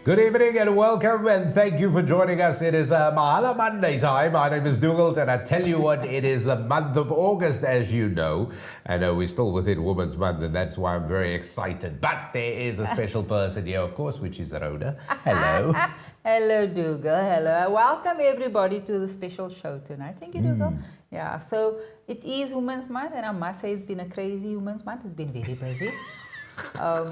Good evening and welcome and thank you for joining us. It is Mahala Monday time. My name is Dugald and I tell you what, it is the month of August as you know. And we're still within Women's Month and that's why I'm very excited. But there is a special person here, of course, which is Rhoda. Hello. Hello, Dugald. Hello. Welcome everybody to the special show tonight. Thank you, Dugald. Yeah, so it is Women's Month and I must say it's been a crazy Women's Month. It's been very busy.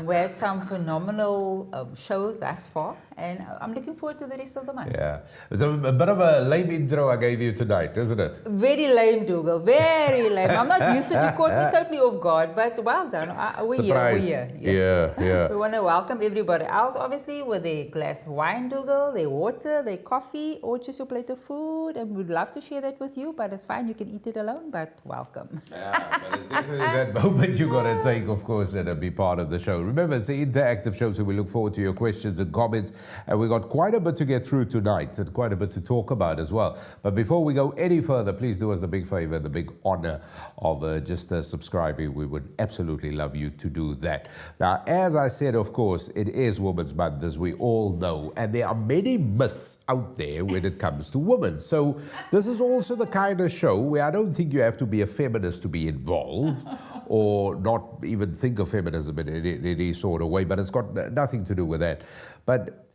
We had some phenomenal shows thus far, and I'm looking forward to the rest of the month. Yeah, it's a bit of a lame intro I gave you tonight, isn't it? Very lame, Dugald. Very lame. I'm not used to it. You caught me totally off guard, but well done. We're here. Yes. Yeah. We want to welcome everybody else, obviously, with their glass of wine, Dugald, their water, their coffee, or just your plate of food, and we'd love to share that with you, but it's fine. You can eat it alone, but welcome. Yeah, but it's definitely that moment you got to take, of course, and be part of the show. Remember, it's an interactive show, so we look forward to your questions and comments. And we got quite a bit to get through tonight and quite a bit to talk about as well. But before we go any further, please do us the big favor, the big honor of just subscribing. We would absolutely love you to do that. Now, as I said, of course, it is Women's Month, as we all know. And there are many myths out there when it comes to women. So this is also the kind of show where I don't think you have to be a feminist to be involved or not even think of feminism in any sort of way, but it's got nothing to do with that. But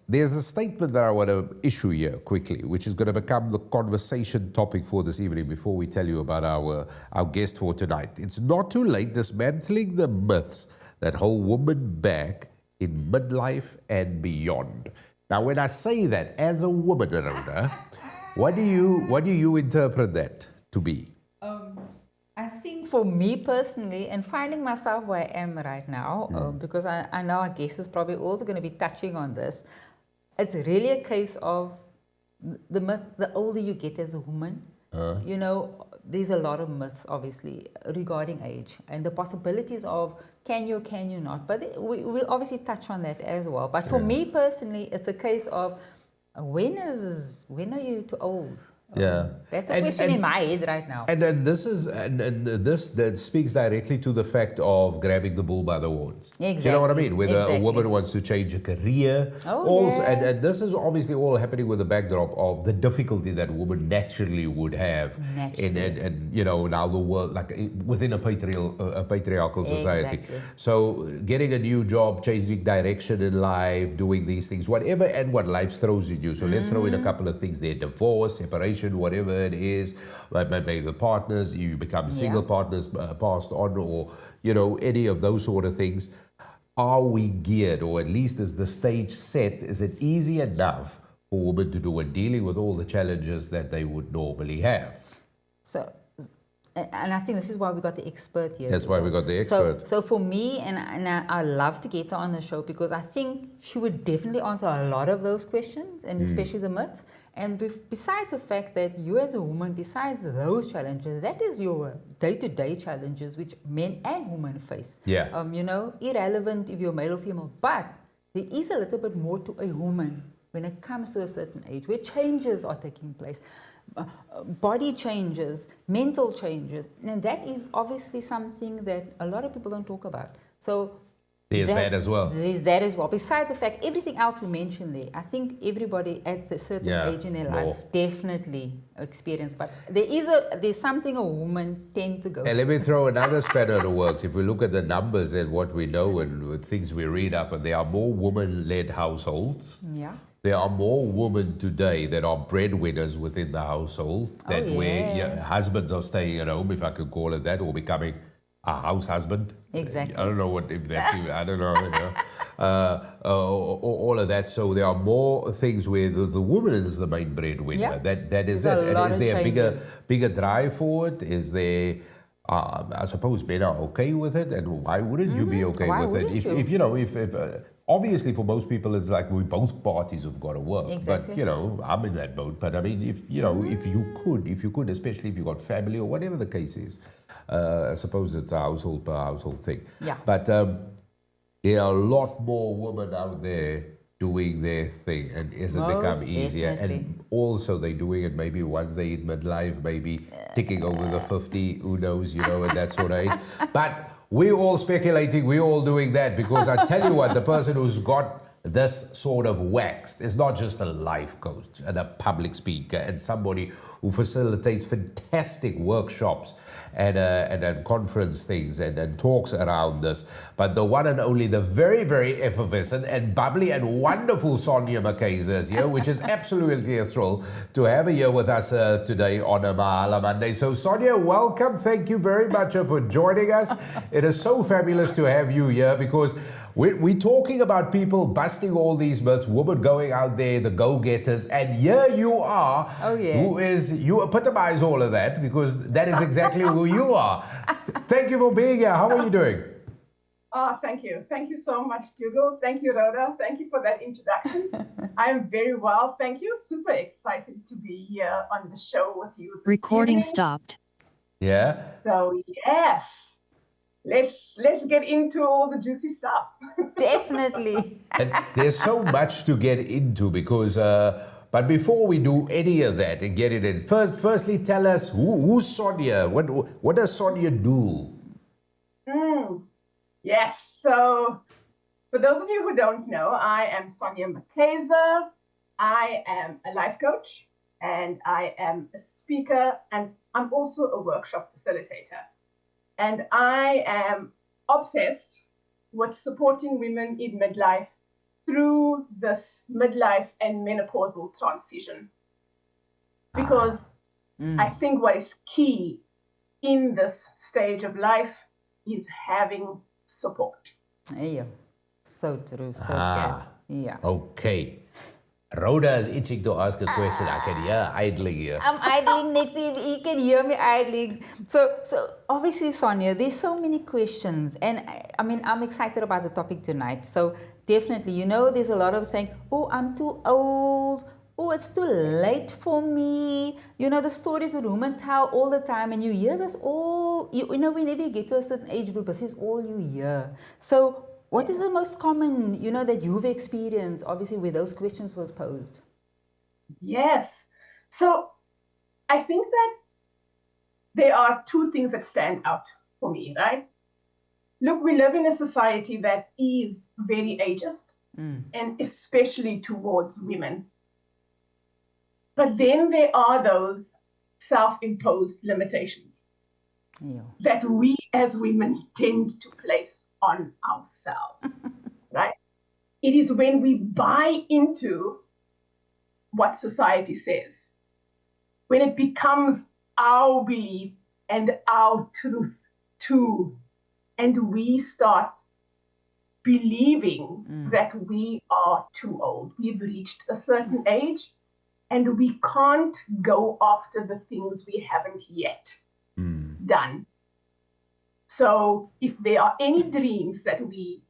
there's a statement that I want to issue here quickly, which is going to become the conversation topic for this evening before we tell you about our guest for tonight. It's not too late dismantling the myths that hold women back in midlife and beyond. Now, when I say that, as a woman, Rhoda, what do you interpret that to be? I think for me personally, and finding myself where I am right now, because I know our guest is probably also going to be touching on this, it's really a case of the older you get as a woman, you know, there's a lot of myths, obviously, regarding age and the possibilities of can you not. But we'll obviously touch on that as well. But for me personally, it's a case of when are you too old? Yeah, that's a question in my head right now. And this that speaks directly to the fact of grabbing the bull by the horns. Exactly. Do you know what I mean? Whether a woman wants to change a career, and this is obviously all happening with the backdrop of the difficulty that a woman naturally would have in you know, now the world, like within a patriarchal society. Exactly. So getting a new job, changing direction in life, doing these things, whatever and what life throws at you. So let's throw in a couple of things there: divorce, separation, whatever it is, like maybe the partners, you become single partners passed on, or, you know, any of those sort of things. Are we geared, or at least is the stage set, is it easy enough for women to do in dealing with all the challenges that they would normally have? So, and I think this is why we got the expert here. That's why we got the expert. So for me, and I love to get her on the show because I think she would definitely answer a lot of those questions, and especially the myths. And besides the fact that you as a woman, besides those challenges, that is your day-to-day challenges which men and women face. Yeah. You know, irrelevant if you're male or female, but there is a little bit more to a woman when it comes to a certain age where changes are taking place. Body changes, mental changes, and that is obviously something that a lot of people don't talk about. So there's that as well. There's that as well. Besides the fact, everything else we mentioned there, I think everybody at a certain age in their life definitely experience. But there's something a woman tend to go through. And let me throw another spanner in the works. If we look at the numbers and what we know and things we read up, and there are more woman-led households. Yeah. There are more women today that are breadwinners within the household where husbands are staying at home, if I could call it that, or becoming a house husband. Exactly. I don't know if that's even, I don't know. You know. All of that. So there are more things where the woman is the main breadwinner. Yeah. That is it. And is there a bigger drive for it? Is there? I suppose men are okay with it, and why wouldn't you be okay with it? If you know, if obviously for most people it's like both parties have got to work. Exactly. But you know, I'm in that boat. But I mean, if you could, especially if you got family or whatever the case is, I suppose it's a household per household thing. Yeah. But there are a lot more women out there doing their thing, and has it become easier? Definitely. And also they're doing it maybe once they hit midlife, maybe ticking over the 50, who knows, you know, at that sort of age. But we're all speculating, we're all doing that, because I tell you what, the person who's got this sort of waxed is not just a life coach and a public speaker and somebody who facilitates fantastic workshops and conference things and talks around this, but the one and only, the very, very effervescent and bubbly and wonderful Sonja McKaiser is here, which is absolutely a thrill to have her here with us today on a Mahala Monday. So Sonja, welcome. Thank you very much for joining us. It is so fabulous to have you here because we're talking about people busting all these myths, women going out there, the go-getters, and here you are, you epitomize all of that because that is exactly who you are. Thank you for being here. How are you doing? Oh, thank you. Thank you so much, Dugald. Thank you, Rhoda. Thank you for that introduction. I'm very well. Thank you. Super excited to be here on the show with you. Recording evening. Stopped. Yeah. So, yes. Let's get into all the juicy stuff. Definitely. And there's so much to get into because, but before we do any of that and get it in, firstly tell us who's Sonja? What does Sonja do? Yes. So, for those of you who don't know, I am Sonja McKaiser. I am a life coach and I am a speaker and I'm also a workshop facilitator. And I am obsessed with supporting women in midlife through this midlife and menopausal transition. Because I think what is key in this stage of life is having support. Yeah, so true, so true. Yeah. Okay. Rhoda is itching to ask a question. I can hear idling here. I'm idling next to you. You can hear me idling. So obviously, Sonja, there's so many questions. And I mean, I'm excited about the topic tonight. So definitely, there's a lot of saying, oh, I'm too old. Oh, it's too late for me. The stories that women tell all the time. And you hear this all, whenever you get to a certain age group, this is all you hear. So what is the most common, that you've experienced, obviously, where those questions was posed? Yes. So I think that there are two things that stand out for me, right? Look, we live in a society that is very ageist, and especially towards women. But then there are those self-imposed limitations that we as women tend to place on ourselves, right? It is when we buy into what society says, when it becomes our belief and our truth too, and we start believing that we are too old. We've reached a certain age and we can't go after the things we haven't yet done. So if there are any dreams that we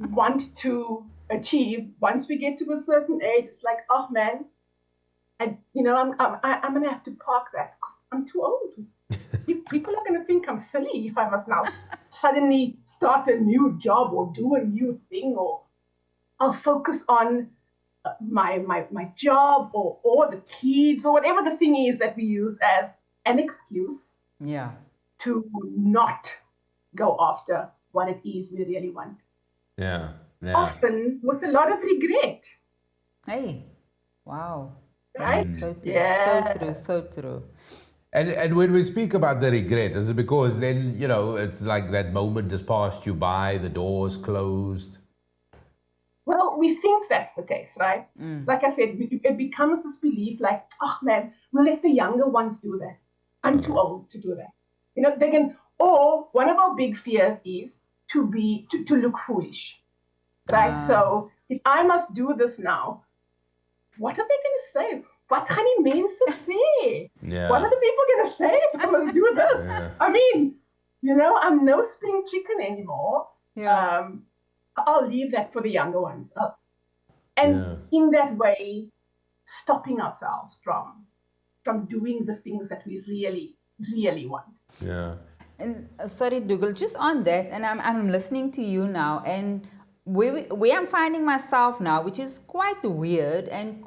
want to achieve, once we get to a certain age, it's like, oh man, I'm gonna have to park that because I'm too old. People are gonna think I'm silly if I must now suddenly start a new job or do a new thing, or I'll focus on my job or the kids or whatever the thing is that we use as an excuse to not go after what it is we really want. Yeah. Often with a lot of regret. Hey, wow. Right? So true, so true. And when we speak about the regret, is it because then, it's like that moment just passed you by, the door's closed? Well, we think that's the case, right? Like I said, it becomes this belief like, oh man, we'll let the younger ones do that. I'm too old to do that. They can, or one of our big fears is to look foolish, right? So if I must do this now, what are they going to say? What gaan die mense sê? What are the people going to say if I must do this? Yeah. I mean, I'm no spring chicken anymore. Yeah. I'll leave that for the younger ones. And in that way, stopping ourselves from doing the things that we really, really want. Yeah. And sorry, Dugald, just on that, and I'm listening to you now, and where I'm finding myself now, which is quite weird, and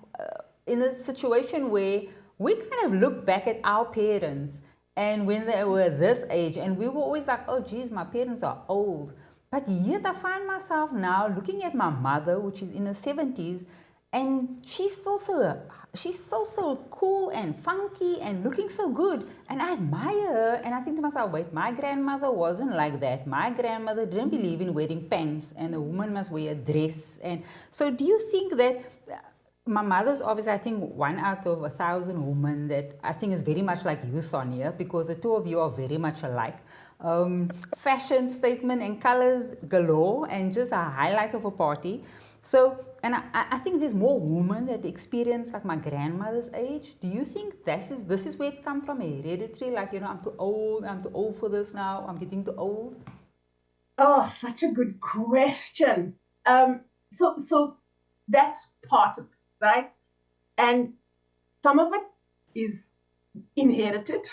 in a situation where we kind of look back at our parents, and when they were this age, and we were always like, oh, geez, my parents are old. But yet I find myself now looking at my mother, which is in her 70s, and she's still so cool and funky and looking so good. And I admire her, and I think to myself, wait, my grandmother wasn't like that. My grandmother didn't believe in wearing pants, and a woman must wear a dress. And so do you think that my mother's obviously, I think, one out of 1,000 women that I think is very much like you, Sonia, because the two of you are very much alike. Fashion statement and colors galore and just a highlight of a party. So, and I think there's more women that experience like my grandmother's age. Do you think this is where it's come from, hereditary? Like, you know, I'm too old for this now, I'm getting too old? Oh, such a good question. So that's part of it, right? And some of it is inherited.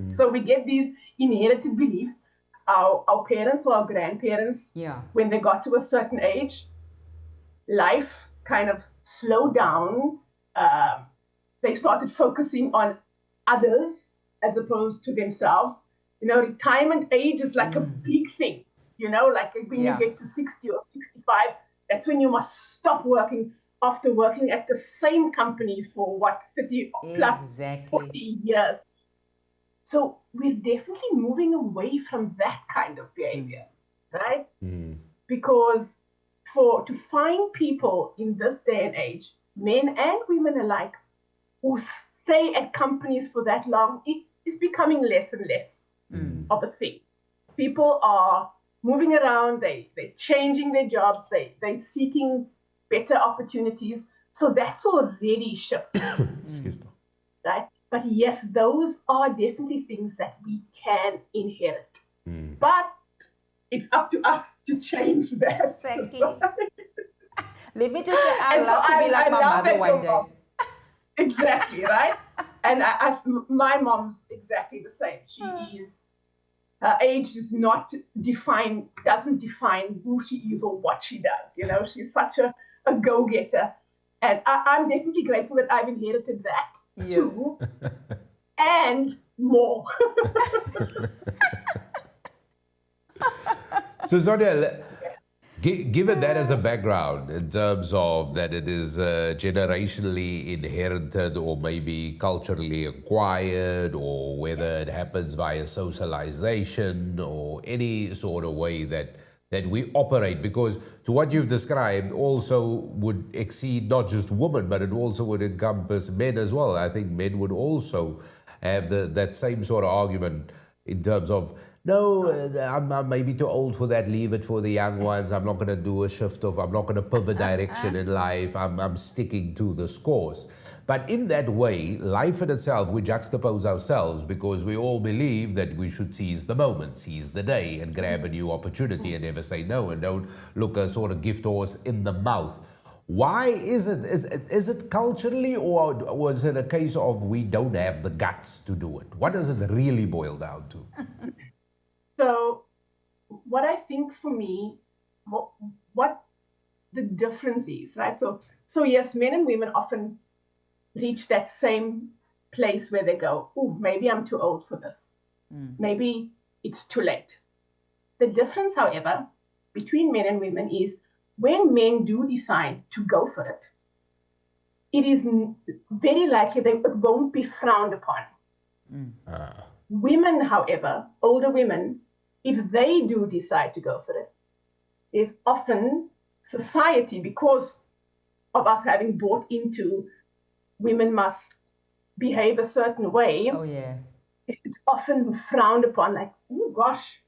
So we get these inherited beliefs. Our parents or our grandparents, when they got to a certain age, life kind of slowed down. They started focusing on others as opposed to themselves. You know, retirement age is like a big thing. You know, like when you get to 60 or 65, that's when you must stop working after working at the same company for 30 plus 40 years. So we're definitely moving away from that kind of behavior, right? Because to find people in this day and age, men and women alike, who stay at companies for that long, it is becoming less and less of a thing. People are moving around, they're changing their jobs, they're seeking better opportunities. So that's already shifted. Right? But yes, those are definitely things that we can inherit. But it's up to us to change that. Exactly. Let me just say, I love to be like my mother one day. Exactly, right? And my mom's exactly the same. She is, her age doesn't define who she is or what she does. You know, she's such a go-getter. And I'm definitely grateful that I've inherited that too. And more. So, Sonja, given that as a background, in terms of that it is generationally inherited or maybe culturally acquired, or whether it happens via socialization or any sort of way that we operate, because to what you've described also would exceed not just women, but it also would encompass men as well. I think men would also have that same sort of argument in terms of, no, I'm maybe too old for that, leave it for the young ones, I'm not going to do a shift of, I'm not going to pivot direction in life, I'm sticking to this course. But in that way, life in itself, we juxtapose ourselves because we all believe that we should seize the moment, seize the day, and grab a new opportunity and never say no, and don't look a sort of gift horse in the mouth. Why is it? Is it culturally, or was it a case of we don't have the guts to do it? What does it really boil down to? So what I think for me, what the difference is, right? So yes, men and women often reach that same place where they go, oh, maybe I'm too old for this. Maybe it's too late. The difference, however, between men and women is when men do decide to go for it, it is very likely that it won't be frowned upon. Women, however, older women, if they do decide to go for it, there's often society, because of us having bought into women must behave a certain way. Oh, yeah. It's often frowned upon, like, oh, gosh,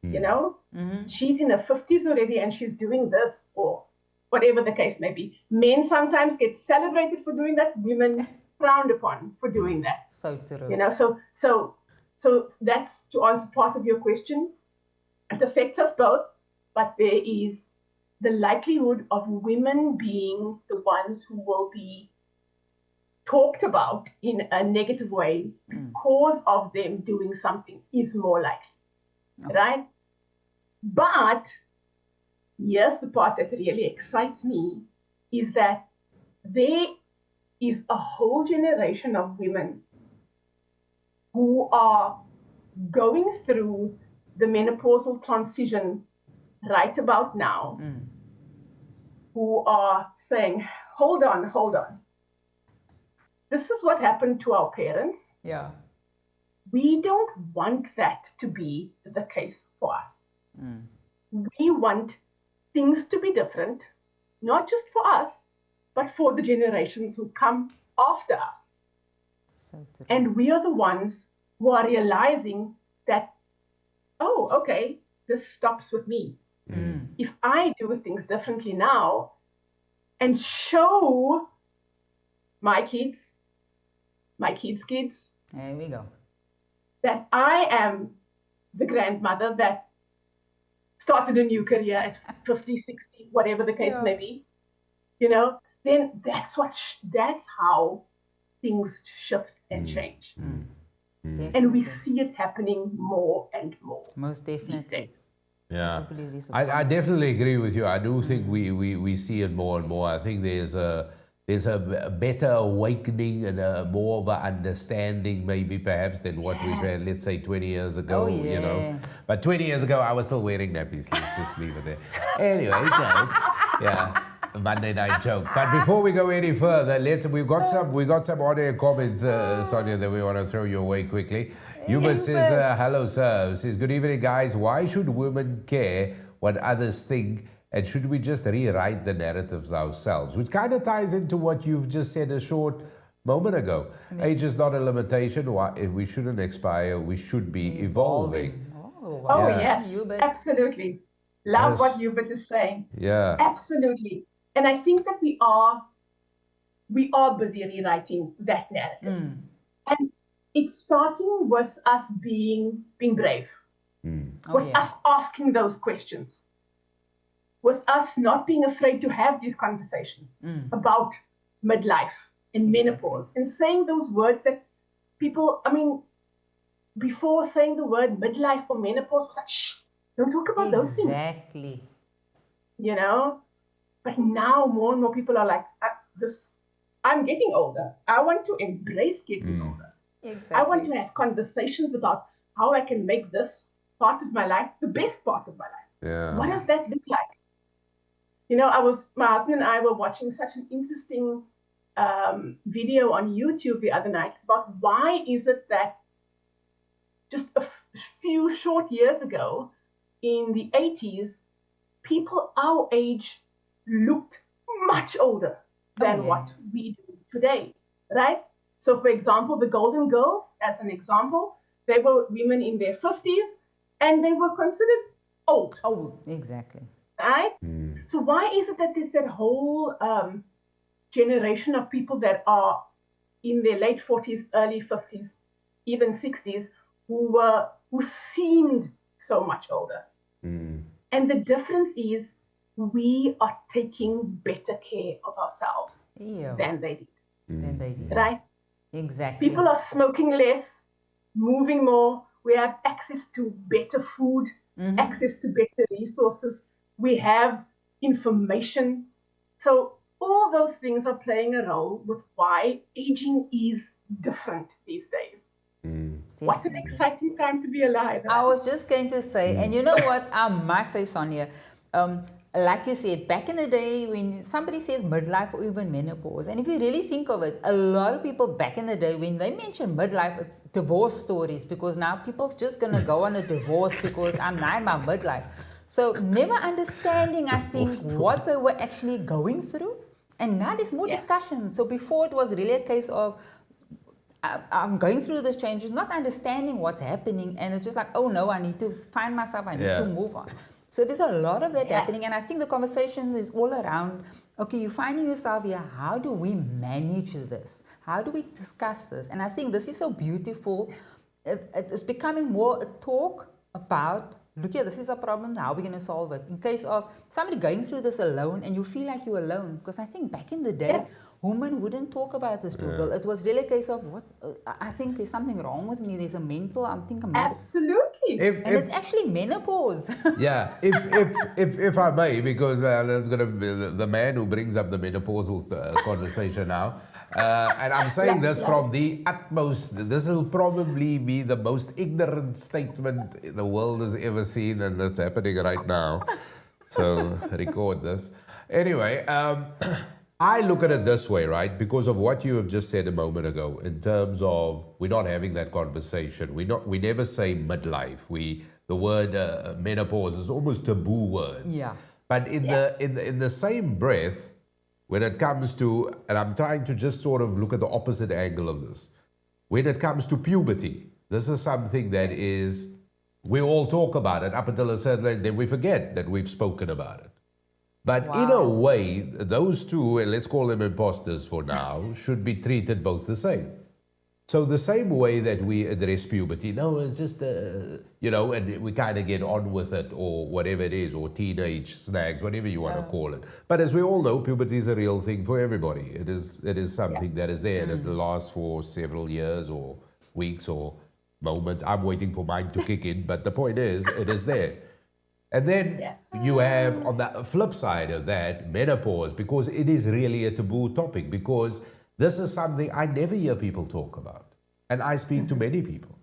you know, she's in her 50s already and she's doing this, or whatever the case may be. Men sometimes get celebrated for doing that, women frowned upon for doing that. So true. You know, so that's to answer part of your question. It affects us both, but there is the likelihood of women being the ones who will be talked about in a negative way because of them doing something is more likely, right? But here's the part that really excites me, is that there is a whole generation of women who are going through the menopausal transition right about now who are saying, hold on. This is what happened to our parents. Yeah. We don't want that to be the case for us. We want things to be different, not just for us, but for the generations who come after us. So true. And we are the ones who are realizing that, oh, okay, this stops with me. If I do things differently now and show my kids, my kids' kids, There we go. that I am the grandmother that started a new career at 50, 60, whatever the case may be, then that's how things shift and change. And we see it happening more and more. Most definitely. Yeah, Completely I definitely agree with you. I do think we see it more and more. I think there's a better awakening and more of an understanding, maybe perhaps, than what we've had, let's say, 20 years ago. Oh, yeah. But 20 years ago, I was still wearing nappies. Let's just leave it there. Anyway, jokes. Yeah. Monday night joke. But before we go any further, we've got some audio comments, Sonja, that we want to throw your way quickly. Hubert says, hello, sir. Says, good evening, guys. Why should women care what others think? And should we just rewrite the narratives ourselves? Which kind of ties into what you've just said a short moment ago. Age is not a limitation. We shouldn't expire. We should be evolving. Oh, wow. Oh, Yeah. yes, Hubert. absolutely. Love Yes. what Hubert is saying. Yeah. Absolutely. And I think that we are busy rewriting that narrative. And it's starting with us being brave, with us asking those questions, with us not being afraid to have these conversations about midlife and menopause, and saying those words that people, before saying the word midlife or menopause was like, shh, don't talk about those things. Exactly. But now more and more people are like, I'm getting older. I want to embrace getting older. Exactly. I want to have conversations about how I can make this part of my life the best part of my life. Yeah. What does that look like? My husband and I were watching such an interesting video on YouTube the other night about why is it that just a few short years ago in the 80s, people our age looked much older than what we do today, right? So, for example, the Golden Girls, as an example, they were women in their 50s and they were considered old. Oh, exactly. Right? So why is it that there's that whole generation of people that are in their late 40s, early 50s, even 60s, who seemed so much older? And the difference is we are taking better care of ourselves than they did. Right? Exactly. People are smoking less, moving more. We have access to better food, access to better resources. We have information. So all those things are playing a role with why aging is different these days. What an exciting time to be alive. I was just going to say, and you know what, I must say, Sonja, like you said, back in the day when somebody says midlife or even menopause, and if you really think of it, a lot of people back in the day, when they mention midlife, it's divorce stories, because now people's just going to go on a divorce because I'm now in my midlife. So never understanding, I think, what they were actually going through. And now there's more discussion. So before it was really a case of, I'm going through this changes, not understanding what's happening. And it's just like, oh no, I need to find myself, I need to move on. So there's a lot of that happening. And I think the conversation is all around, okay, you're finding yourself here, how do we manage this? How do we discuss this? And I think this is so beautiful. It's becoming more a talk about, look here, this is a problem, how are we going to solve it? In case of somebody going through this alone and you feel like you're alone. Because I think back in the day, women wouldn't talk about this, Dugald. It was really a case of, I think there's something wrong with me. There's a mental, Absolutely. And it's actually menopause. Yeah, if I may, because that's going to be the man who brings up the menopausal conversation now. And I'm saying this from the utmost, this will probably be the most ignorant statement the world has ever seen, and that's happening right now. So record this. Anyway, I look at it this way, right? Because of what you have just said a moment ago, in terms of we're not having that conversation. We never say midlife. The word menopause is almost taboo words. Yeah. But in the same breath, when it comes to, and I'm trying to just sort of look at the opposite angle of this, when it comes to puberty, this is something that is, we all talk about it up until a certain point, then we forget that we've spoken about it. But in a way, those two, and let's call them imposters for now, should be treated both the same. So the same way that we address puberty, no, it's just, and we kind of get on with it, or whatever it is, or teenage snags, whatever you want to call it. But as we all know, puberty is a real thing for everybody. It is something that is there, and it lasts for several years, or weeks, or moments. I'm waiting for mine to kick in, but the point is, it is there. And then you have, on the flip side of that, menopause, because it is really a taboo topic, because this is something I never hear people talk about. And I speak to many people,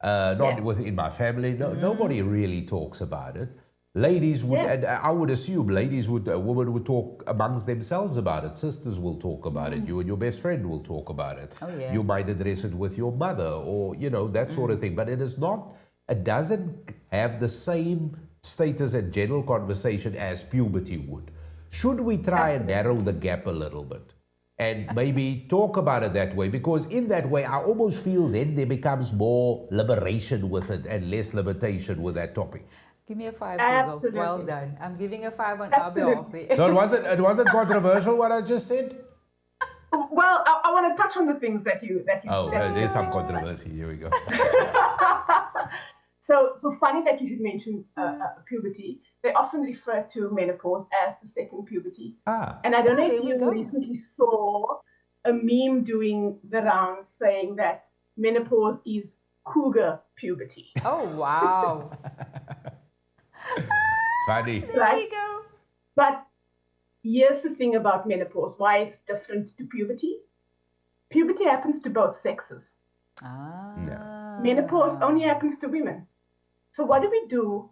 not within my family. No, nobody really talks about it. Ladies would, and I would assume women would talk amongst themselves about it. Sisters will talk about it. You and your best friend will talk about it. Oh, yeah. You might address it with your mother, or, that sort of thing. But it doesn't have the same status and general conversation as puberty would. Should we try and narrow the gap a little bit and maybe talk about it that way? Because in that way, I almost feel then there becomes more liberation with it and less limitation with that topic. Give me a 5, Absolutely. Google. Well done. I'm giving a 5 on our behalf there. So it wasn't controversial what I just said? Well, I want to touch on the things that you there's some controversy. Here we go. So funny that you should mention puberty. They often refer to menopause as the second puberty. And I don't know if you recently saw a meme doing the rounds saying that menopause is cougar puberty. Oh, wow. Funny. There you go. But here's the thing about menopause, why it's different to puberty. Puberty happens to both sexes. Menopause only happens to women. So what do we do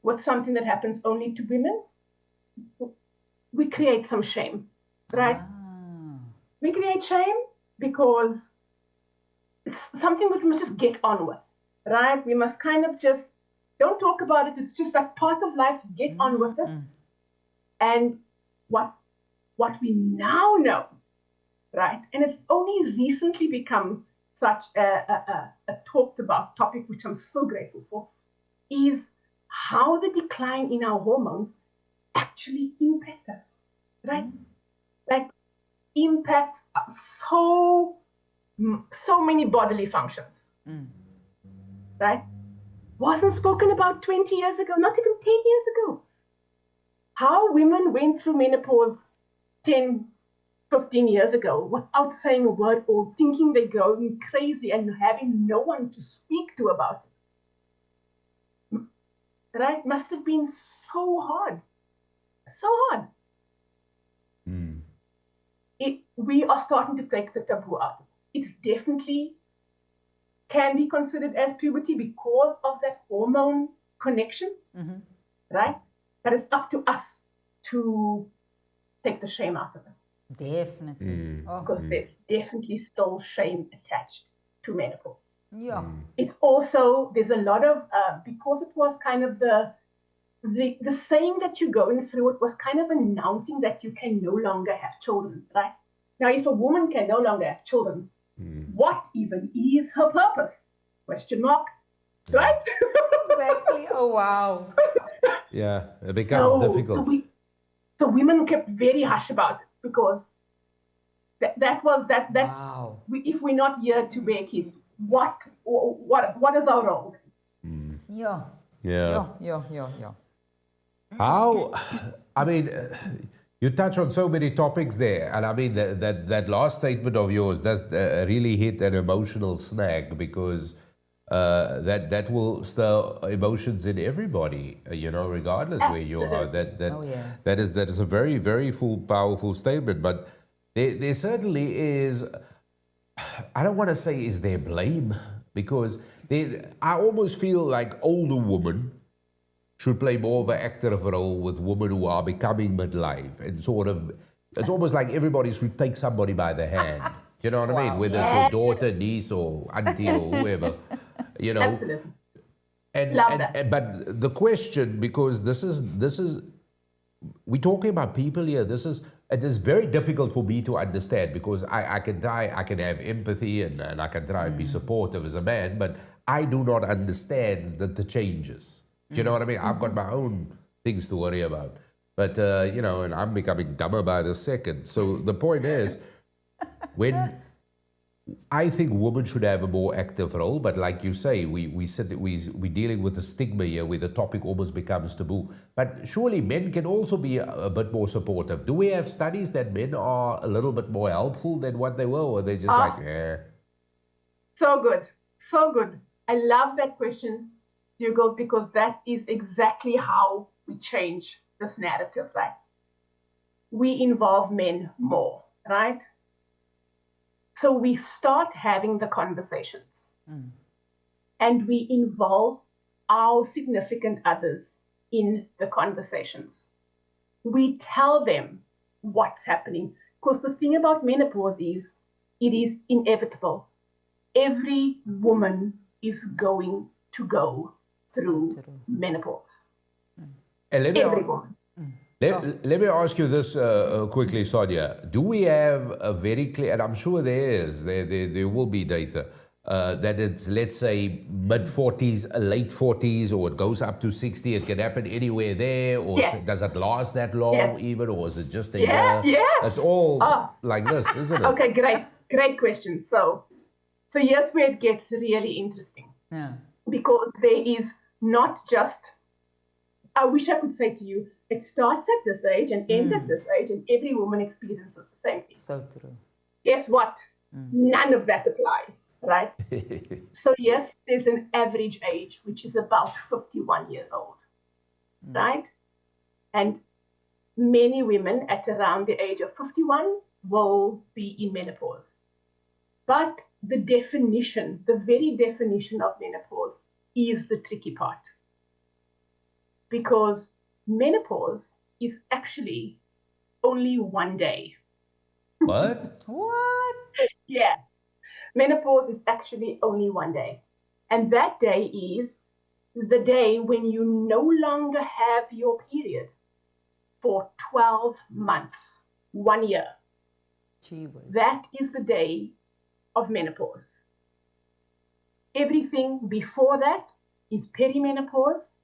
with something that happens only to women? We create some shame, right? We create shame because it's something that we must just get on with, right? We must kind of just don't talk about it. It's just like part of life. Get on with it. And what we now know, right? And it's only recently become such a talked about topic, which I'm so grateful for, is how the decline in our hormones actually impact us, right? Like impact so many bodily functions, right? Wasn't spoken about 20 years ago, not even 10 years ago. How women went through menopause 10, 15 years ago without saying a word or thinking they're going crazy and having no one to speak to about it. Right? Must have been so hard. So hard. We are starting to take the taboo out. It's definitely can be considered as puberty because of that hormone connection, right? But it's up to us to take the shame out of it. Definitely. Because there's definitely still shame attached to menopause. Yeah. It's also, there's a lot of, because it was kind of the saying that you're going through, it was kind of announcing that you can no longer have children, right? Now, if a woman can no longer have children, what even is her purpose? Question mark, right? Exactly. Oh, wow. Yeah, it becomes difficult. So women kept very hush about it because that's wow. If we're not here to bear kids, what is our role? Yeah. How? I mean, you touch on so many topics there, and I mean that last statement of yours does really hit an emotional snag because that will stir emotions in everybody, regardless where you are. That is a very, very powerful statement. But there certainly is. I don't want to say is there blame because I almost feel like older women should play more of an active role with women who are becoming midlife and sort of, it's almost like everybody should take somebody by the hand. You know what I mean? Whether it's your daughter, niece, or auntie or whoever, you know. Absolutely. And, Love that. but the question, because this is we're talking about people here. It is very difficult for me to understand because I can have empathy and I can try and be supportive as a man, but I do not understand the changes. Do you know what I mean? I've got my own things to worry about. But, you know, and I'm becoming dumber by the second. So the point is, when I think women should have a more active role, but like you say, we're dealing with a stigma here where the topic almost becomes taboo. But surely men can also be a bit more supportive. Do we have studies that men are a little bit more helpful than what they were, or are they just like, eh? So good. So good. I love that question, Dugald, because that is exactly how we change this narrative, right? We involve men more, right? So we start having the conversations and we involve our significant others in the conversations. We tell them what's happening, because the thing about menopause is it is inevitable. Every woman is going to go through menopause. And Every woman. let me ask you this quickly, Sonja. Do we have a very clear, and I'm sure there will be data, that it's, let's say, mid-40s, late 40s, or it goes up to 60, it can happen anywhere there, or does it last that long even, or is it just a year? Yeah. It's all like this, isn't it? Okay, great question. So here's where it gets really interesting. Yeah. Because there is not just, I wish I could say to you, it starts at this age and ends at this age, and every woman experiences the same thing. So true. Guess what? None of that applies, right? So yes, there's an average age, which is about 51 years old, right? And many women at around the age of 51 will be in menopause. But the definition, the very definition of menopause is the tricky part. Because menopause is actually only one day. What? What? Yes. Menopause is actually only one day. And that day is the day when you no longer have your period for 12 months, 1 year. Gee whiz. That is the day of menopause. Everything before that is perimenopause.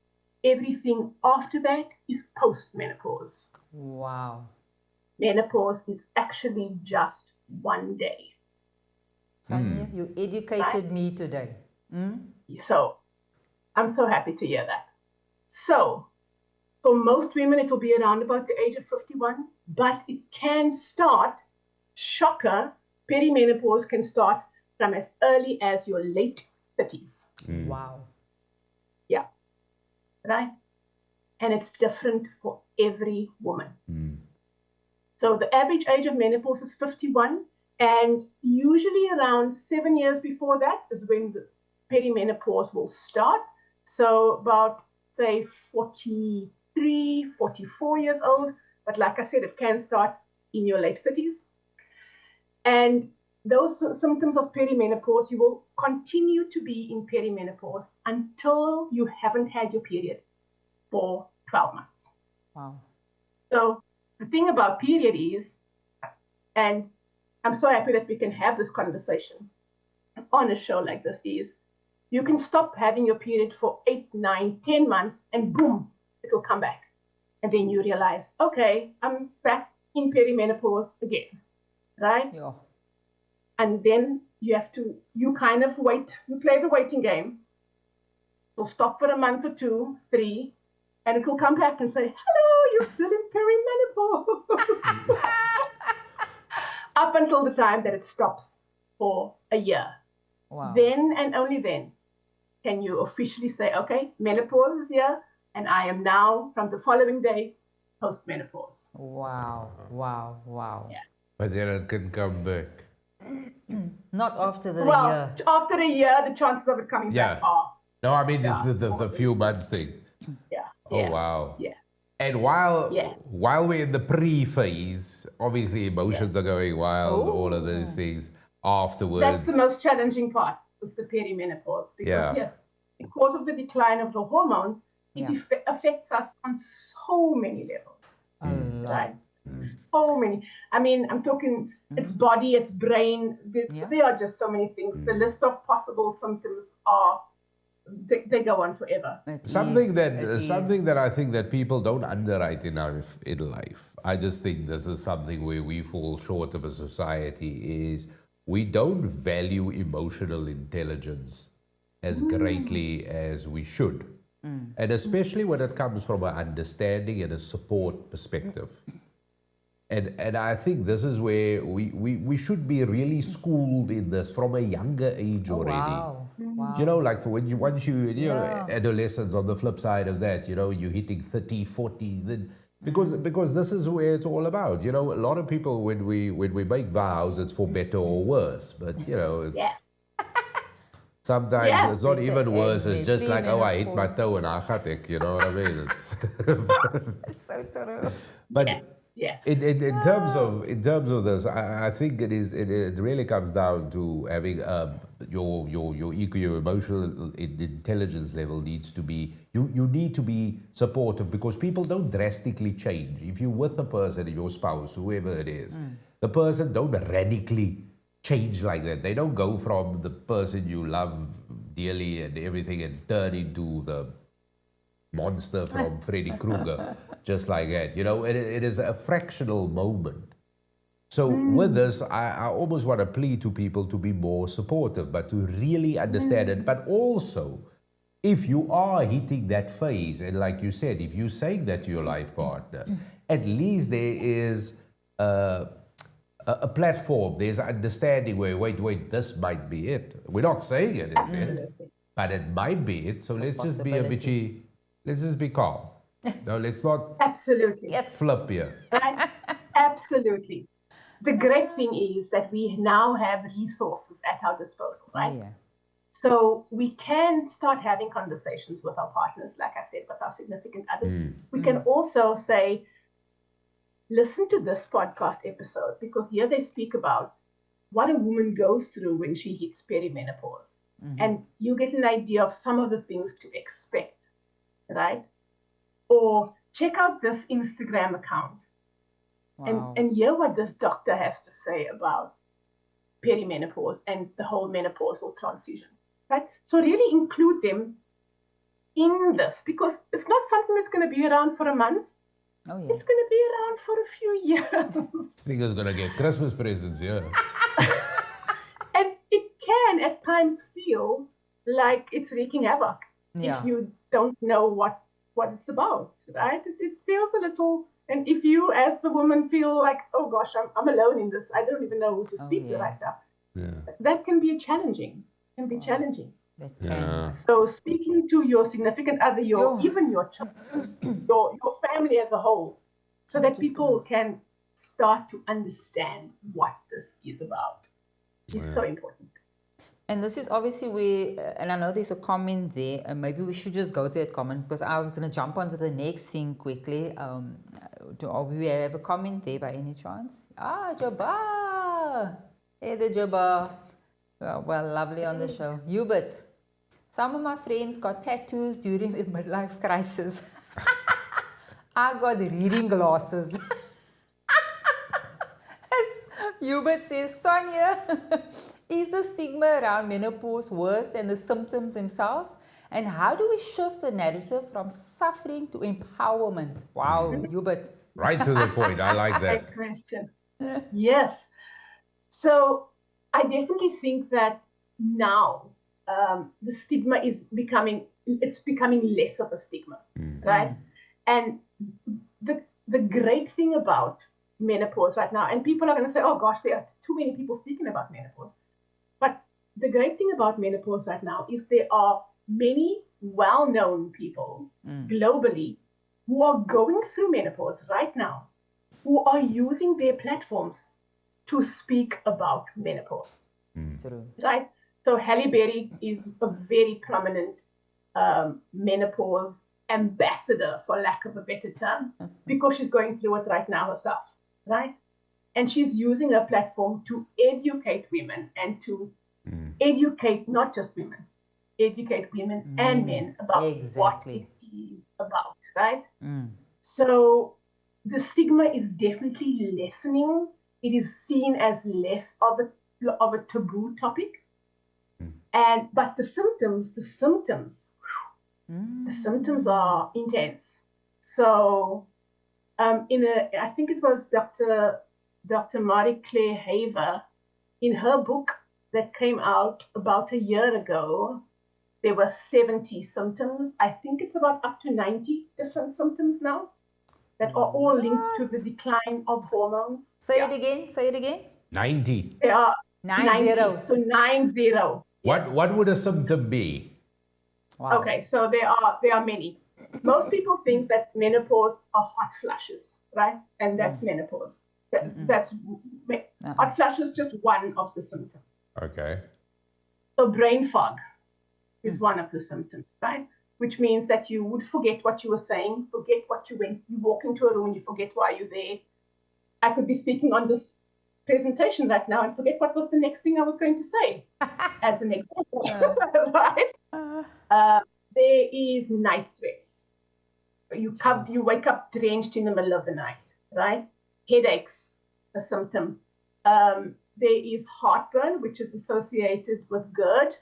Everything after that is postmenopause. Wow. Menopause is actually just 1 day. Sonja, you educated me today. So I'm so happy to hear that. So for most women, it will be around about the age of 51, but it can start, shocker, perimenopause can start from as early as your late 30s. Wow. Yeah. Right? And it's different for every woman. So the average age of menopause is 51, and usually around 7 years before that is when the perimenopause will start. So about, say, 43, 44 years old. But like I said, it can start in your late 30s. And those symptoms of perimenopause, you will continue to be in perimenopause until you haven't had your period for 12 months. Wow. So the thing about period is, and I'm so happy that we can have this conversation on a show like this, is you can stop having your period for 8, 9, 10 months and boom, it will come back. And then you realize, okay, I'm back in perimenopause again, right? Yeah. And then you kind of wait, you play the waiting game. It'll stop for a month or 2, 3, and it will come back and say, hello, you're still in perimenopause. Up until the time that it stops for a year. Wow. Then and only then can you officially say, okay, menopause is here, and I am now, from the following day, post-menopause. Wow. Wow. Wow. Yeah. But then it can come back. Not after the Well, year. after a year, the chances of it coming back are. No, I mean just the few months thing. Yeah. Oh, Yeah. wow. Yes. And while Yes. we're in the pre-phase, obviously emotions are going wild, all of those things That's the afterwards. most challenging part, is the perimenopause, because Yeah. yes, because of the decline of the hormones, it Yeah. affects us on so many levels, A lot. right? So many. I mean, I'm talking its body, its brain. Yeah. There are just so many things. The list of possible symptoms are they go on forever. Something It that I think that people don't underwrite enough in life. I just think this is something where we fall short of a society is we don't value emotional intelligence as greatly as we should. And especially when it comes from an understanding and a support perspective. And I think this is where we should be really schooled in this from a younger age already. Wow. Wow. You know, like for once you Yeah. adolescents on the flip side of that, you're hitting 30, 40, then because this is where it's all about. A lot of people when we make vows, it's for better or worse. But it's Yes. sometimes Yeah. it's not even worse. It's just like, oh, I hit my Perimenopause. toe and I got it. You know what I mean? It's It's so true. but Yes. in terms of this, I think it really comes down to having your EQ, your emotional intelligence level needs to be you need to be supportive, because people don't drastically change. If you're with a person, your spouse, whoever it is, the person don't radically change like that. They don't go from the person you love dearly and everything and turn into the monster from Freddy Krueger, just like that. It is a fractional moment. So with this, I almost want to plead to people to be more supportive, but to really understand it. But also, if you are hitting that phase, and like you said, if you're saying that to your life partner, at least there is a platform, there's understanding where, wait, this might be it. We're not saying it is it, Absolutely. but it might be it. So It's a let's just be a possibility. bitchy. Let's just be calm. No, let's not Absolutely. Yes. flip here. Right? Absolutely. The great thing is that we now have resources at our disposal, Oh, right? yeah. So we can start having conversations with our partners, like I said, with our significant others. We can also say, listen to this podcast episode, because here they speak about what a woman goes through when she hits perimenopause. And you get an idea of some of the things to expect, right? Or check out this Instagram account Wow. and hear what this doctor has to say about perimenopause and the whole menopausal transition, right? So really include them in this, because it's not something that's going to be around for a month. Oh, yeah. It's going to be around for a few years. Think is gonna get Christmas presents, yeah. And it can at times feel like it's wreaking havoc Yeah. if you don't know what it's about, right? It feels a little, and if you as the woman feel like, oh gosh, I'm alone in this, I don't even know who to speak to yeah. right now, Yeah. that can be challenging, challenging. That Yeah. can. So speaking to your significant other, even your child, your family as a whole, so that people can start to understand what this is about, is so important. And this is obviously where, and I know there's a comment there, and maybe we should just go to that comment, because I was going to jump onto the next thing quickly. Do we have a comment there by any chance? Jabba! Hey, the Jabba. Well, lovely on the show. Hubert, some of my friends got tattoos during the midlife crisis. I got reading glasses. As Hubert says, Sonia, is the stigma around menopause worse than the symptoms themselves? And how do we shift the narrative from suffering to empowerment? Wow, Hubert. Right to the point. I like that. Great question. Yes. So I definitely think that now the stigma is becoming less of a stigma, right? And the great thing about menopause right now, and people are going to say, oh gosh, there are too many people speaking about menopause. But the great thing about menopause right now is there are many well-known people globally who are going through menopause right now, who are using their platforms to speak about menopause. True. Right? So Halle Berry is a very prominent menopause ambassador, for lack of a better term, because she's going through it right now herself, right? And she's using her platform to educate women and to educate not just women, educate women and men about what it is about, right? So the stigma is definitely lessening. It is seen as less of a taboo topic. But the symptoms are intense. So I think it was Dr. Marie Claire Haver, in her book that came out about a year ago, there were 70 symptoms. I think it's about up to 90 different symptoms now that are all linked to the decline of hormones. Say it again. 90. There are 90. So 90. What would a symptom be? Wow. Okay, so there are many. Most people think that menopause are hot flushes, right? And that's menopause. That's hot flushes, just one of the symptoms. Okay. So brain fog is one of the symptoms, right? Which means that you would forget what you were saying, forget what you went. You walk into a room and you forget why you're there. I could be speaking on this presentation right now and forget what was the next thing I was going to say, as an example, right? There is night sweats. You wake up drenched in the middle of the night, right? Headaches, a symptom. There is heartburn, which is associated with GERD,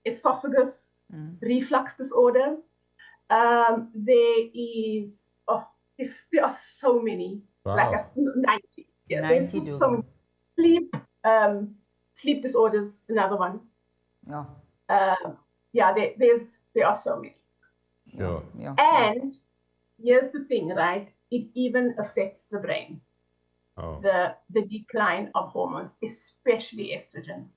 esophagus reflux disorder. There are so many, like 90. Yeah, 90 so many. Sleep disorders, another one. There are so many. Sure. And here's the thing, right? It even affects the brain. The decline of hormones, especially estrogen,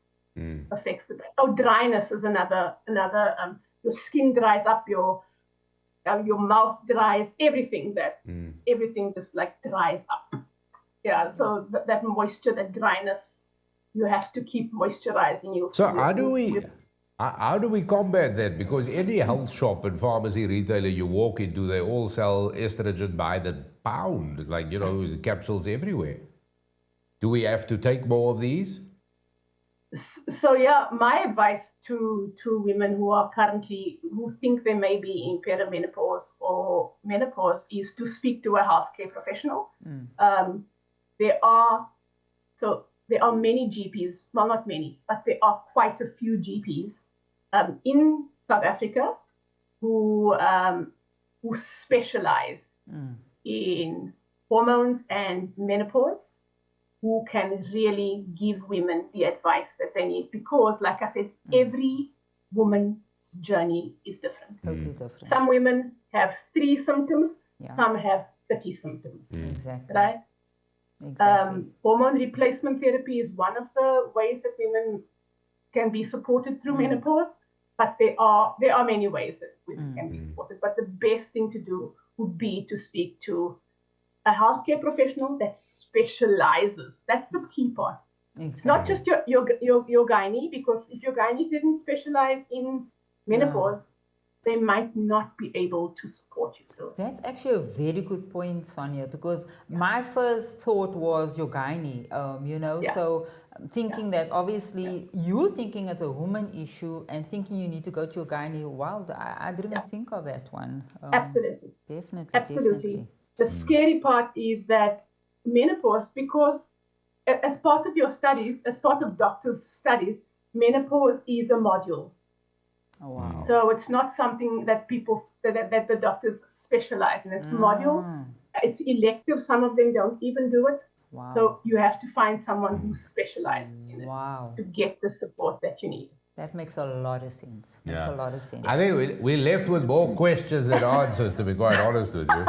affects the brain. Dryness is another. Your skin dries up, your mouth dries, everything just like dries up. Yeah, so that moisture, that dryness, you have to keep moisturizing. So how do we combat that? Because any health shop and pharmacy retailer you walk into, they all sell estrogen by the pound, like, capsules everywhere. Do we have to take more of these? So my advice to women who think they may be in perimenopause or menopause is to speak to a healthcare professional. There are many GPs, well, not many, but there are quite a few GPs in South Africa who specialize in hormones and menopause, who can really give women the advice that they need. Because, like I said, every woman's journey is different. Totally different. Some women have 3 symptoms, some have 30 symptoms. Exactly. Right? Exactly. Hormone replacement therapy is one of the ways that women can be supported through menopause, but there are many ways that women can be supported. But the best thing to do would be to speak to a healthcare professional that specializes. That's the key part. Exactly. Not just your gynae, because if your gynae didn't specialize in menopause, they might not be able to support you through it. That's actually a very good point, Sonja, because my first thought was your gynae, so thinking that obviously you thinking it's a woman issue and thinking you need to go to your gynae. Wow, I didn't think of that one. Absolutely. Definitely. Absolutely. The scary part is that menopause, because as part of your studies, as part of doctors' studies, menopause is a module. Oh, wow. So it's not something that that the doctors specialize in. It's module. It's elective. Some of them don't even do it. Wow. So you have to find someone who specializes in it to get the support that you need. That makes a lot of sense. Makes a lot of sense. I think we left with more questions than answers, to be quite honest with you.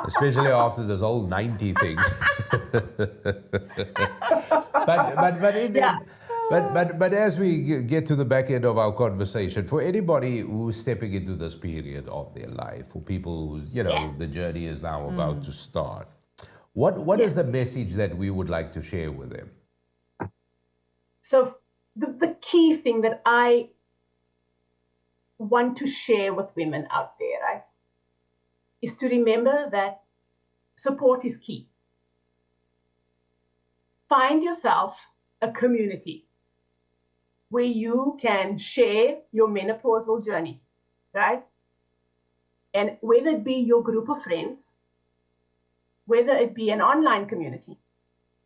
Especially after this whole 90 thing. But as we get to the back end of our conversation, for anybody who's stepping into this period of their life, for people who's, the journey is now about to start, what is the message that we would like to share with them? So the key thing that I want to share with women out there, right, is to remember that support is key. Find yourself a community where you can share your menopausal journey, right? And whether it be your group of friends, whether it be an online community,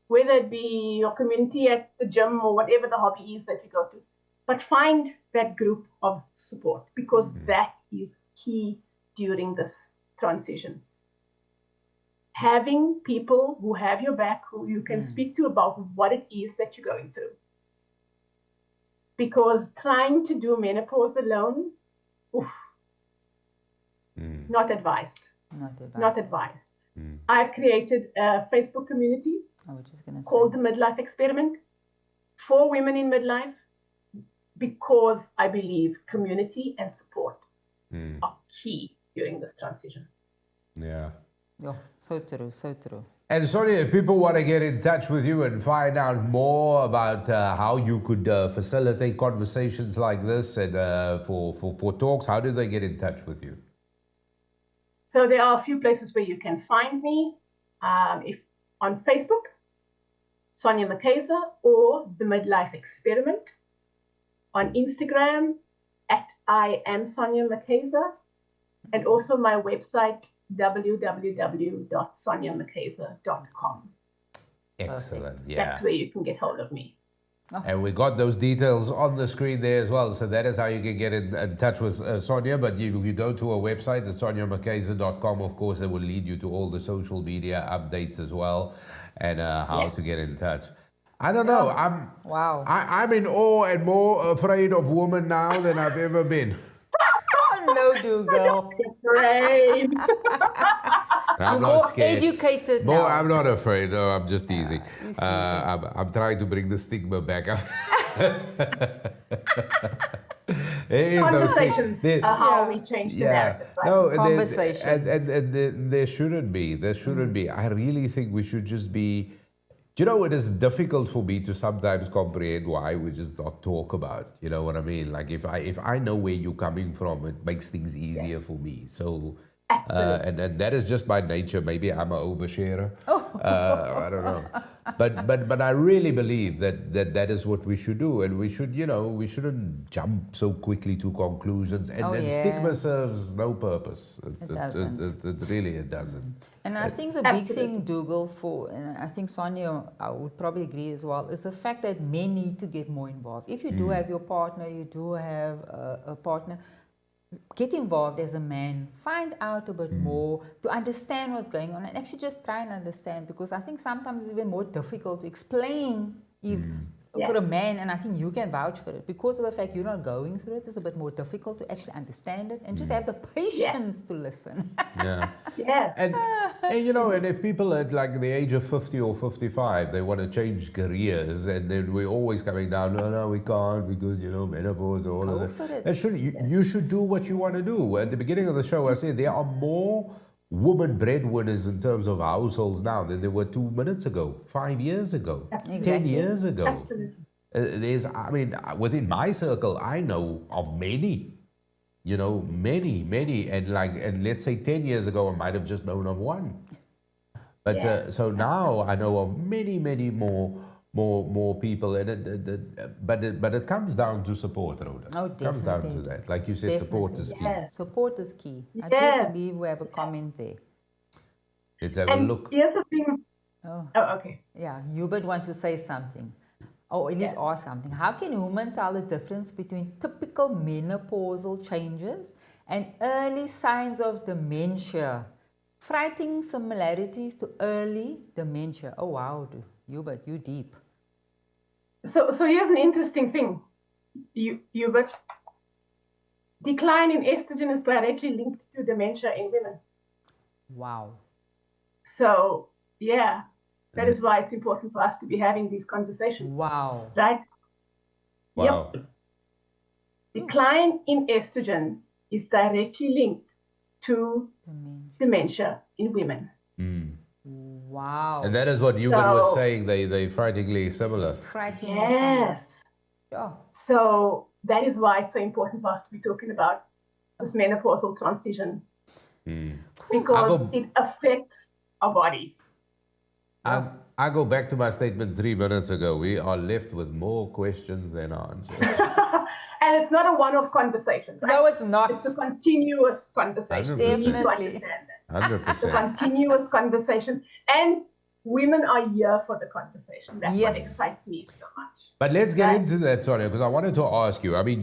whether it be your community at the gym or whatever the hobby is that you go to, but find that group of support, because that is key during this transition. Having people who have your back, who you can speak to about what it is that you're going through. Because trying to do menopause alone, not advised. Not advised. I've created a Facebook community called the Midlife Experiment for women in midlife, because I believe community and support are key during this transition. Yeah. Oh, so true, so true. And sorry, if people want to get in touch with you and find out more about how you could facilitate conversations like this and for talks, how do they get in touch with you? So there are a few places where you can find me. If on Facebook, Sonja McKaiser, or the Midlife Experiment. On Instagram, at I am Sonja McKaiser, and also my website, www.sonjaMcKaiser.com. Excellent, yeah. That's where you can get hold of me. Oh. And we got those details on the screen there as well. So that is how you can get in touch with Sonja. But you go to our website, the sonjamckaiser.com. Of course, it will lead you to all the social media updates as well, and how to get in touch. I don't know. I'm in awe and more afraid of women now than I've ever been. Oh, no, Dugald. Great. I'm You're not more scared. educated No, now. I'm not afraid. No, I'm just teasing. I'm trying to bring the stigma back up. Conversations are how we change the narrative. Right? No, Conversations. and there shouldn't be. There shouldn't be. I really think we should just be. You know, it is difficult for me to sometimes comprehend why we just not talk about. You know what I mean? Like if I know where you're coming from, it makes things easier for me. So. And that is just by nature. Maybe I'm an oversharer. I don't know. But I really believe that is what we should do. And we should, we shouldn't jump so quickly to conclusions. And stigma serves no purpose. It doesn't. It really doesn't. And I think the big thing, Dugald, and I think Sonja would probably agree as well, is the fact that men need to get more involved. If you do have your partner, you do have a partner, get involved as a man, find out a bit more to understand what's going on, and actually just try and understand, because I think sometimes it's even more difficult to explain for a man, and I think you can vouch for it, because of the fact you're not going through it. It's a bit more difficult to actually understand it and just have the patience to listen. Yes. And if people at like the age of 50 or 55, they want to change careers, and then we're always coming down, no, we can't, because, menopause or all of that. You should do what you want to do. At the beginning of the show, I said there are more women breadwinners in terms of households now than there were 2 minutes ago, 5 years ago, Absolutely. 10 years ago. Absolutely. Within my circle, I know of many. Many, and let's say 10 years ago, I might have just known of one. But so now I know of many more people, and but it comes down to support, Rhoda. Oh, definitely. It comes down to that, like you said, support is key. Yes. Support is key. I do believe we have a comment there. Let's have a look. Here's the thing. Oh, Okay. yeah. Hubert wants to say something. Or at least ask something. How can women tell the difference between typical menopausal changes and early signs of dementia? Frightening similarities to early dementia. Oh, wow, Hubert, you deep. So here's an interesting thing, Hubert. Decline in estrogen is directly linked to dementia in women. Wow. So, that is why it's important for us to be having these conversations. Wow. Right? Wow. Yep. Decline in estrogen is directly linked to dementia in women. Wow. And that is what Hubert was saying. They frighteningly similar. Frightening. Yes. Yeah. So that is why it's so important for us to be talking about this menopausal transition, because it affects our bodies. I go back to my statement 3 minutes ago. We are left with more questions than answers. And it's not a one-off conversation, right? No, it's not. It's a continuous conversation. We need to Definitely. understand that. It's a 100%. continuous conversation. And women are here for the conversation. That's what Yes. excites me so much. But let's get into that, Sonja, because I wanted to ask you. I mean,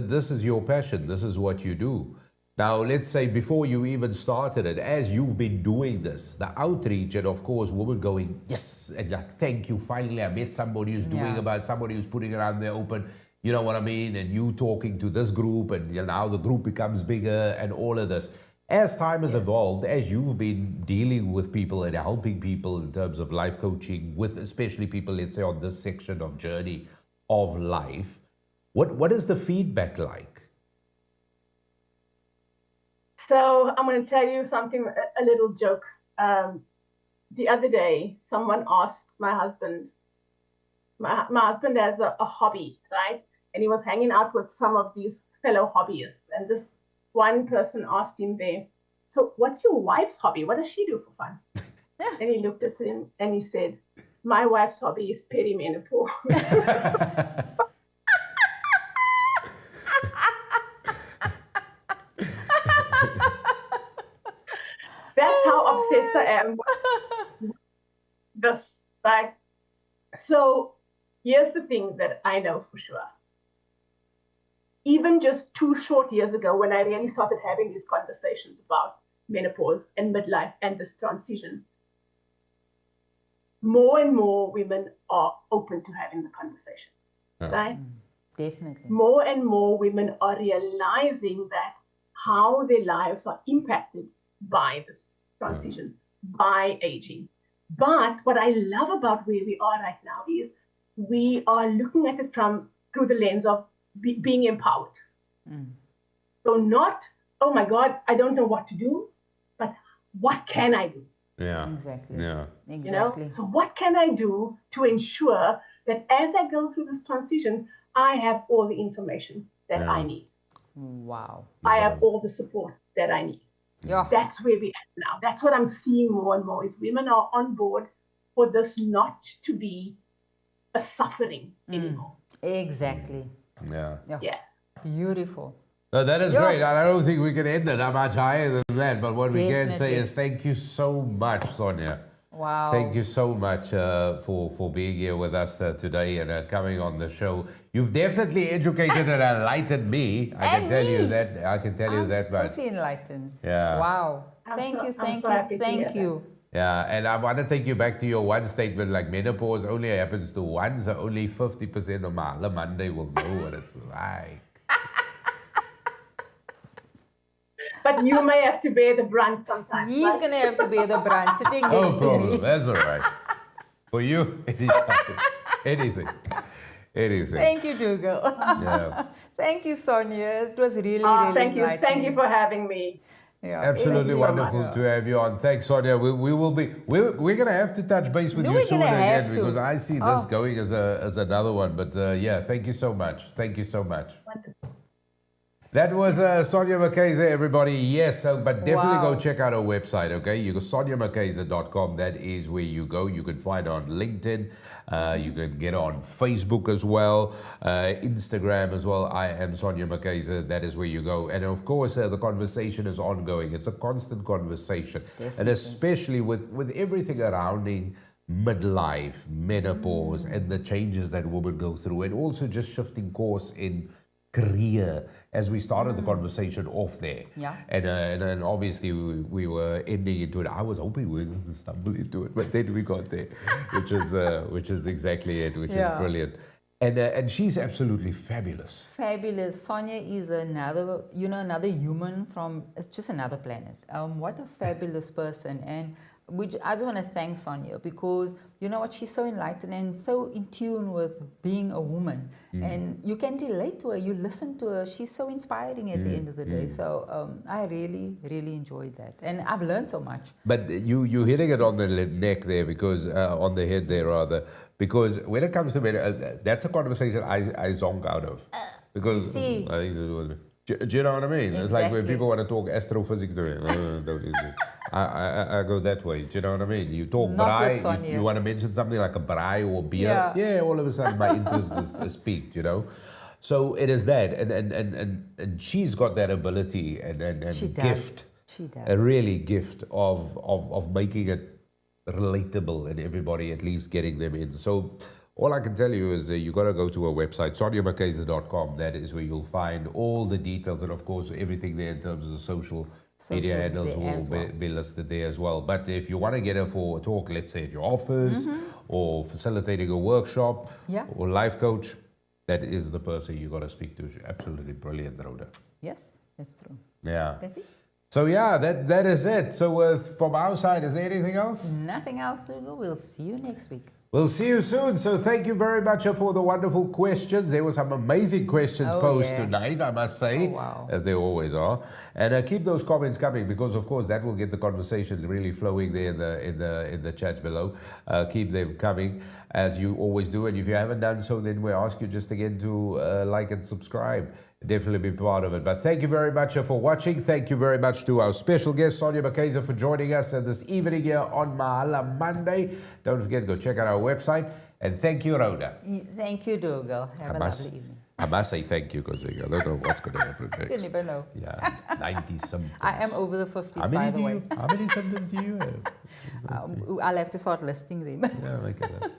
this is your passion. This is what you do. Now, let's say before you even started it, as you've been doing this, the outreach, and of course, women going, yes, and like, thank you, finally I met somebody who's doing about somebody who's putting it out there open, you know what I mean? And you talking to this group, and now the group becomes bigger and all of this. As time has evolved, as you've been dealing with people and helping people in terms of life coaching, with especially people, let's say, on this section of journey of life, what is the feedback like? So I'm going to tell you something, a little joke. The other day, someone asked my husband, my husband has a hobby, right? And he was hanging out with some of these fellow hobbyists. And this one person asked him there, so what's your wife's hobby? What does she do for fun? And he looked at him and he said, my wife's hobby is perimenopause. That's how obsessed I am with this. Like, so here's the thing that I know for sure. Even just 2 short years ago, when I really started having these conversations about menopause and midlife and this transition, more and more women are open to having the conversation, right? Definitely. More and more women are realizing that how their lives are impacted by this transition, by aging. But what I love about where we are right now is we are looking at it through the lens of being empowered. So not, oh my God, I don't know what to do, but what can I do? Yeah. Exactly. Yeah. Exactly. You know? So what can I do to ensure that as I go through this transition, I have all the information that I need. Wow. I have all the support that I need. Yeah. That's where we're at now. That's what I'm seeing more and more is women are on board for this not to be a suffering anymore. Exactly. Yeah. Yes. Beautiful. No, that is great. I don't think we can end it much higher than that. But what we can say is thank you so much, Sonja. Wow. Thank you so much for being here with us today and coming on the show. You've definitely educated and enlightened me. I can tell you that. I can tell you that much. Totally enlightened. Yeah. Wow. Thank you. Yeah, and I want to take you back to your one statement, like menopause only happens to one, so only 50% of Mahala Monday will know what it's like. But you may have to bear the brunt sometimes. He's going to have to bear the brunt sitting next No to problem, me. that's all right. For you, anytime, anything. Thank you, Dugald. Yeah. Thank you, Sonja. It was really enlightening. Thank you for having me. Yeah. Absolutely wonderful to have you on. Thanks, Sonja. We're going to have to touch base with you soon again because I see this going as another one. But yeah, thank you so much. Thank you so much. Wonderful. That was Sonja McKaiser, everybody. Yes, but definitely go check out our website, okay? You go sonjaMcKaiser.com. That is where you go. You can find her on LinkedIn. You can get on Facebook as well, Instagram as well. I am Sonja McKaiser. That is where you go. And of course, the conversation is ongoing. It's a constant conversation. Definitely. And especially with everything surrounding midlife, menopause, and the changes that women go through. And also just shifting course in career, as we started the conversation off there. Yeah. And obviously we were ending into it. I was hoping we were going to stumble into it, but then we got there, which is exactly it, which is brilliant. And she's absolutely fabulous. Fabulous. Sonja is another human from, it's just another planet. What a fabulous person. And I just want to thank Sonja because you know what, she's so enlightened and so in tune with being a woman, and you can relate to her. You listen to her. She's so inspiring at the end of the day. So I really, really enjoyed that, and I've learned so much. But you're hitting it on the neck there, because on the head there rather, because when it comes to men, that's a conversation I zonk out of, because see. I think do you know what I mean? It's like when people want to talk astrophysics to me, don't need to. I go that way. Do you know what I mean? You talk braai, you want to mention something like a braai or beer. Yeah, all of a sudden my interest is piqued, you know. So it is that, and she's got that ability and gift. She does. A really gift of making it relatable and everybody at least getting them in. So all I can tell you is you got to go to her website, sonjaMcKaiser.com. That is where you'll find all the details, and of course everything there in terms of the social media handles will be listed there as well. But if you want to get her for a talk, let's say at your office or facilitating a workshop or life coach, that is the person you got to speak to. She's absolutely brilliant, Rhoda. Yes, that's true. Yeah. That's it. So yeah, that is it. So from our side, is there anything else? Nothing else, Hugo. We'll see you next week. We'll see you soon. So thank you very much for the wonderful questions. There were some amazing questions posed tonight, I must say, as there always are. And keep those comments coming, because of course that will get the conversation really flowing there in the chat below. Keep them coming as you always do. And if you haven't done so, then we ask you just again to like and subscribe. Definitely be part of it. But thank you very much for watching. Thank you very much to our special guest, Sonja McKaiser, for joining us this evening here on Mahala Monday. Don't forget, go check out our website. And thank you, Rhoda. Thank you, Dugald. Have a lovely evening. I must say thank you, because I don't know what's going to happen next. You never know. Yeah, 90 symptoms. I am over the 50s, by the way. How many symptoms do you have? I'll have to start listing them. Yeah, make a list.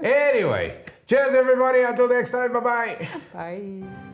Anyway, cheers everybody. Until next time. Bye-bye. Bye.